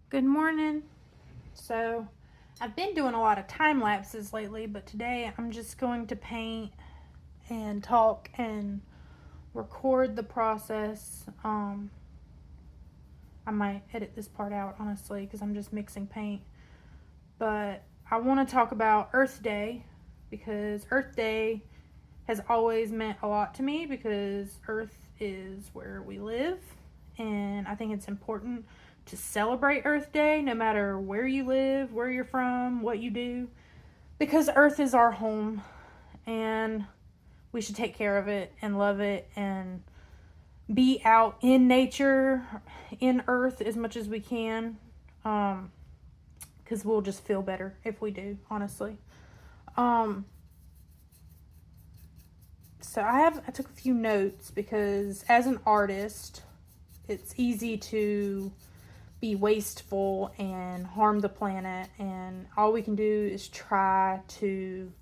Good morning. So, I've been doing a lot of time lapses lately, but today I'm just going to paint and talk and record the process. I might edit this part out, honestly, because I'm just mixing paint. But I want to talk about Earth Day because Earth Day has always meant a lot to me because Earth is where we live, and I think it's important to celebrate Earth Day no matter where you live, where you're from, what you do, because Earth is our home and we should take care of it and love it and be out in nature, in Earth as much as we can, because we'll just feel better if we do, honestly. Um, so I took a few notes because as an artist, it's easy to be wasteful and harm the planet, and all we can do is try to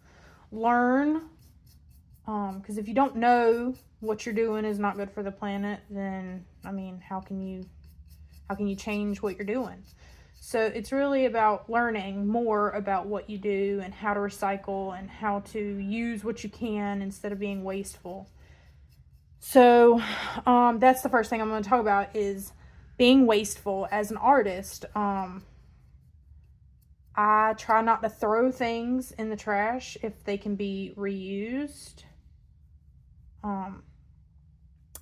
learn, because if you don't know what you're doing is not good for the planet, then I mean, how can you change what you're doing? So it's really about learning more about what you do and how to recycle and how to use what you can instead of being wasteful. So that's the first thing I'm going to talk about is being wasteful as an artist. I try not to throw things in the trash if they can be reused. Um,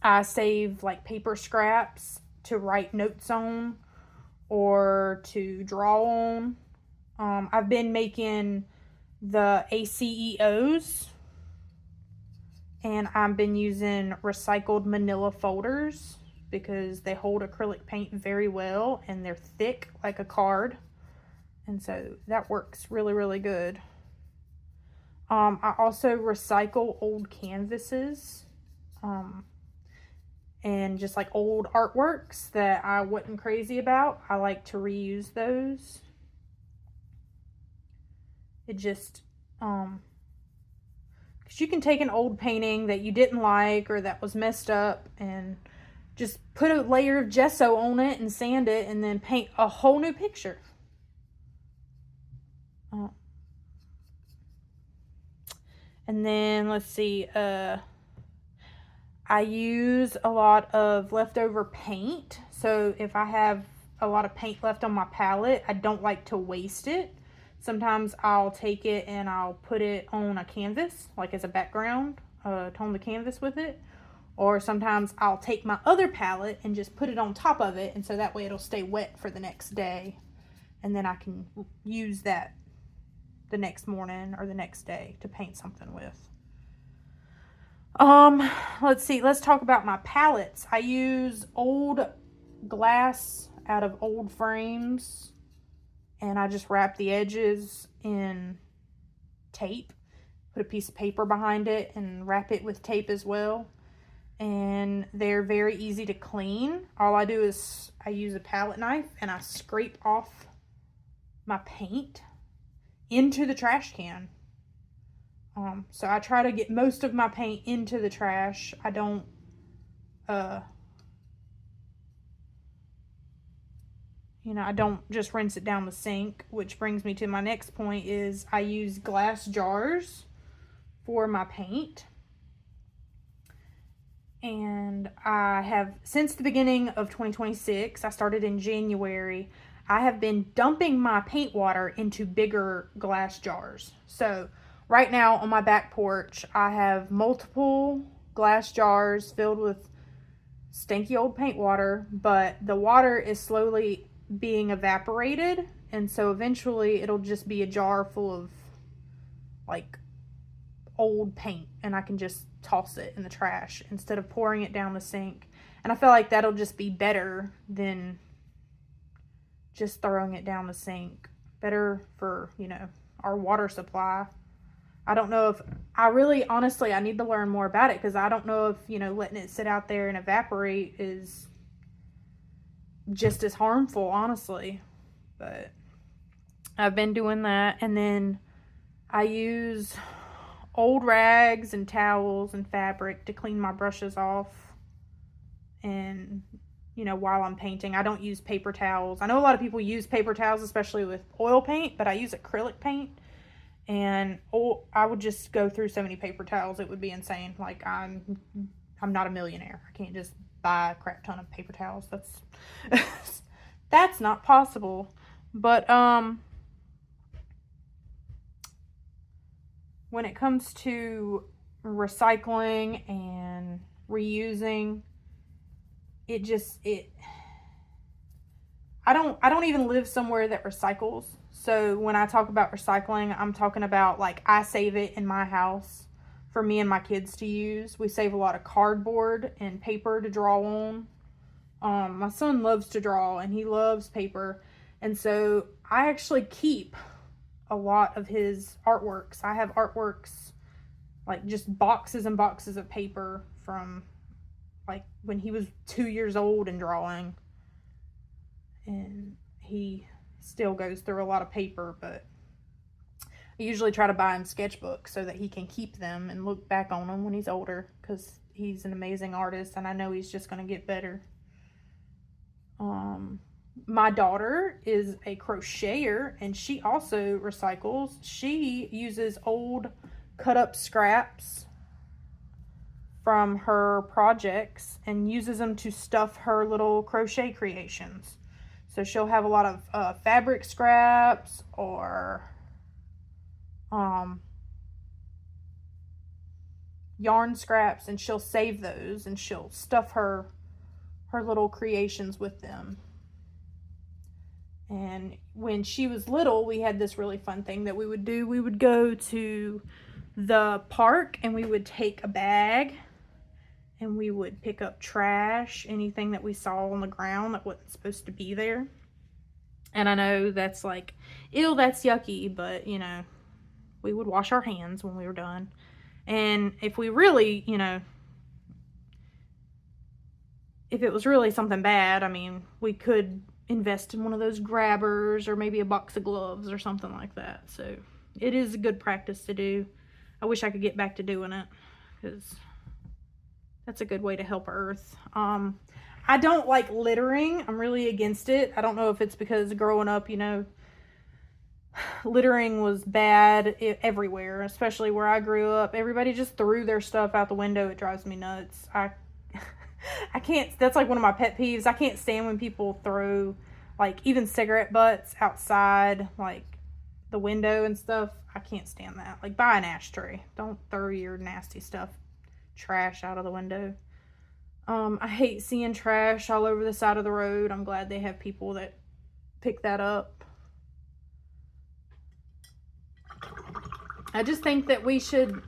I save like paper scraps to write notes on or to draw on. I've been making the ACEOs, and I've been using recycled manila folders because they hold acrylic paint very well and they're thick like a card. And so that works really, really good. I also recycle old canvases, um, and just like old artworks that I wasn't crazy about. I like to reuse those. It just, because you can take an old painting that you didn't like or that was messed up and just put a layer of gesso on it and sand it and then paint a whole new picture. Uh, and then let's see, I use a lot of leftover paint. So if I have a lot of paint left on my palette, I don't like to waste it. Sometimes I'll take it and I'll put it on a canvas, like as a background, tone the canvas with it. Or sometimes I'll take my other palette and just put it on top of it, and so that way it'll stay wet for the next day. And then I can use that the next morning or the next day to paint something with. Um, let's see. Let's talk about my palettes. I use old glass out of old frames, and I just wrap the edges in tape. Put a piece of paper behind it and wrap it with tape as well. And they're very easy to clean. All I do is I use a palette knife and I scrape off my paint into the trash can. So I try to get most of my paint into the trash. I don't uh I don't just rinse it down the sink, which brings me to my next point is I use glass jars for my paint. And I have, since the beginning of 2026, I started in January, I have been dumping my paint water into bigger glass jars. So right now on my back porch, I have multiple glass jars filled with stinky old paint water, but the water is slowly being evaporated. And so eventually it'll just be a jar full of like old paint, and I can just toss it in the trash instead of pouring it down the sink. And I feel like that'll just be better than just throwing it down the sink. Better for, our water supply. I don't know if I really honestly I need to learn more about it because I don't know if, letting it sit out there and evaporate is just as harmful, honestly. But I've been doing that, and then I use old rags and towels and fabric to clean my brushes off, and you know, while I'm painting. I don't use paper towels. I know a lot of people use paper towels, especially with oil paint, but I use acrylic paint. And I would just go through so many paper towels, it would be insane. Like, I'm not a millionaire. I can't just buy a crap ton of paper towels. That's not possible. But when it comes to recycling and reusing, I don't even live somewhere that recycles. So when I talk about recycling, I'm talking about, like, I save it in my house for me and my kids to use. We save a lot of cardboard and paper to draw on. My son loves to draw and he loves paper. And so I actually keep a lot of his artworks. I have artworks, like just boxes and boxes of paper from like when he was 2 years old and drawing. And he still goes through a lot of paper, but I usually try to buy him sketchbooks so that he can keep them and look back on them when he's older, because he's an amazing artist and I know he's just going to get better. My daughter is a crocheter and she also recycles. She uses old cut up scraps from her projects and uses them to stuff her little crochet creations. So she'll have a lot of fabric scraps or yarn scraps, and she'll save those and she'll stuff her little creations with them. And when she was little, we had this really fun thing that we would do. We would go to the park and we would take a bag and we would pick up trash, anything that we saw on the ground that wasn't supposed to be there. And I know that's like, ew, that's yucky, but you know, we would wash our hands when we were done. And if we really, you know, if it was really something bad, I mean, we could invest in one of those grabbers or maybe a box of gloves or something like that. So it is a good practice to do. I wish I could get back to doing it because that's a good way to help Earth. I don't like littering. I'm really against it. I don't know if it's because growing up, you know, littering was bad everywhere, especially where I grew up. Everybody just threw their stuff out the window. It drives me nuts. I can't, that's like one of my pet peeves. I can't stand when people throw like even cigarette butts outside like the window and stuff. I can't stand that. Like, buy an ashtray. Don't throw your nasty stuff, trash out of the window. I hate seeing trash all over the side of the road. I'm glad they have people that pick that up. I just think that we should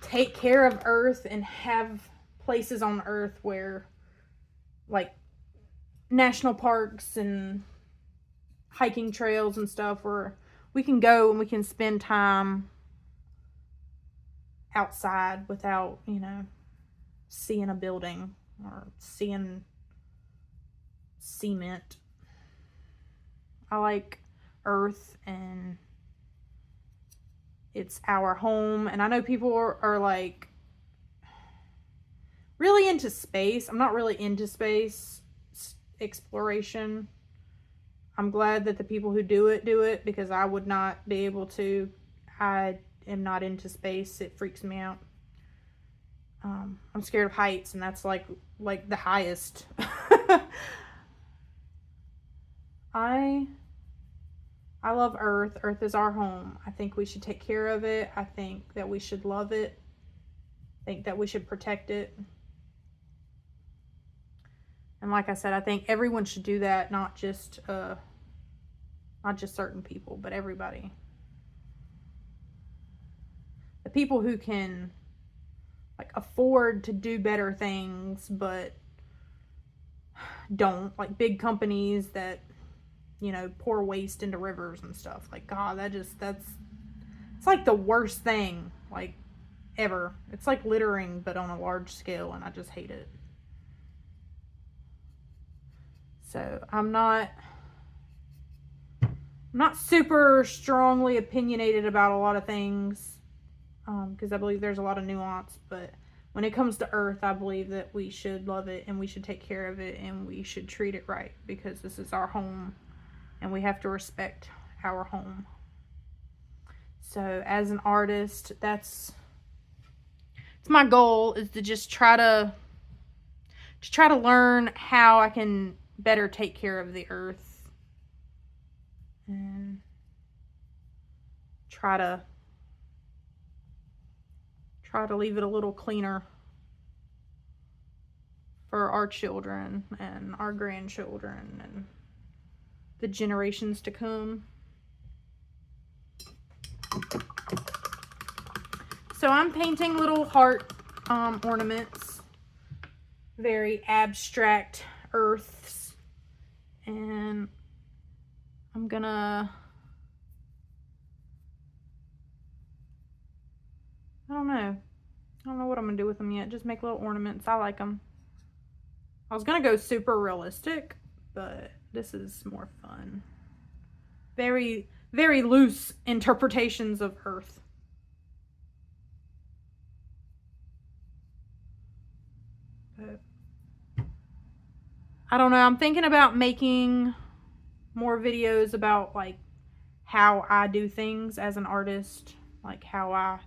take care of Earth and have places on Earth where, like, national parks and hiking trails and stuff where we can go and we can spend time outside without, you know, seeing a building or seeing cement. I like Earth and it's our home. And I know people are like really into space. I'm not really into space exploration. I'm glad that the people who do it because I would not be able to. I am not into space. It freaks me out. I'm scared of heights, and that's like the highest. I love Earth. Earth is our home. I think we should take care of it. I think that we should love it. I think that we should protect it. And like I said, I think everyone should do that, not just certain people, but everybody. The people who can like afford to do better things but don't, like big companies that, you know, pour waste into rivers and stuff. Like, God, it's like the worst thing like ever. It's like littering but on a large scale, and I just hate it. So I'm not super strongly opinionated about a lot of things, because I believe there's a lot of nuance, but when it comes to Earth, I believe that we should love it and we should take care of it and we should treat it right, because this is our home and we have to respect our home. So as an artist, it's my goal, is to just try to learn how I can better take care of the Earth and try to leave it a little cleaner for our children and our grandchildren and the generations to come. So I'm painting little heart ornaments, very abstract earths, and I'm gonna, I don't know what I'm gonna do with them yet. Just make little ornaments. I like them. I was gonna go super realistic, but this is more fun. Very, very loose interpretations of Earth. But I don't know. I'm thinking about making more videos about like how I do things as an artist, like how I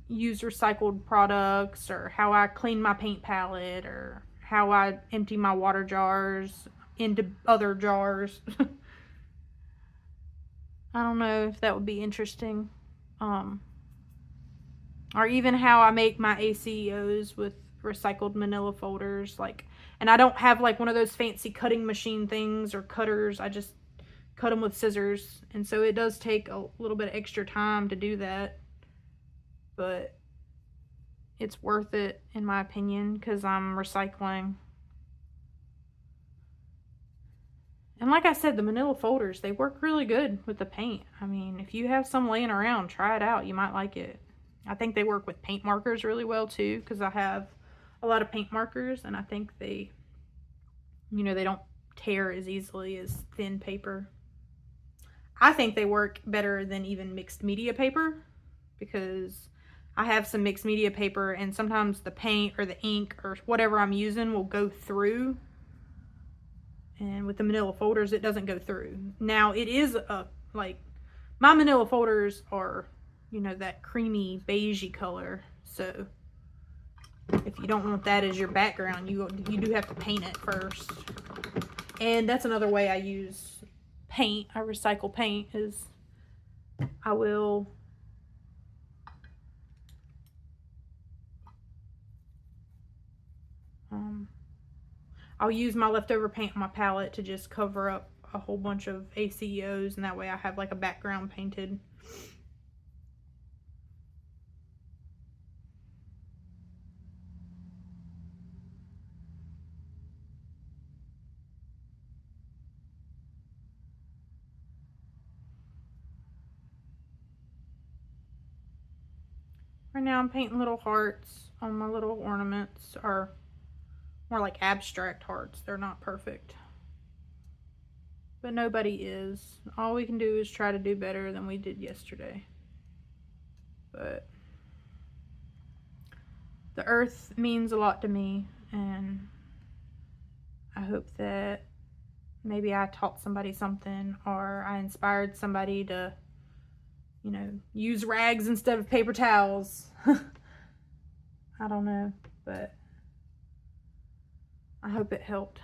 use recycled products, or how I clean my paint palette, or how I empty my water jars into other jars. I don't know if that would be interesting. Or even how I make my ACEOs with recycled manila folders. Like, and I don't have like one of those fancy cutting machine things or cutters. I just cut them with scissors. And so it does take a little bit of extra time to do that. But it's worth it, in my opinion, because I'm recycling. And like I said, the manila folders, they work really good with the paint. I mean, if you have some laying around, try it out. You might like it. I think they work with paint markers really well too, because I have a lot of paint markers and I think they, you know, they don't tear as easily as thin paper. I think they work better than even mixed media paper, because I have some mixed media paper and sometimes the paint or the ink or whatever I'm using will go through. And with the manila folders, it doesn't go through. Now, it is like, my manila folders are, you know, that creamy beigey color. So if you don't want that as your background, you do have to paint it first. And that's another way I use paint. I recycle paint, is I will I'll use my leftover paint on my palette to just cover up a whole bunch of ACEOs, and that way I have like a background painted. Right now I'm painting little hearts on my little ornaments, or more like abstract hearts. They're not perfect. But nobody is. All we can do is try to do better than we did yesterday. But the Earth means a lot to me, and I hope that maybe I taught somebody something, or I inspired somebody to, you know, use rags instead of paper towels. I don't know, but I hope it helped.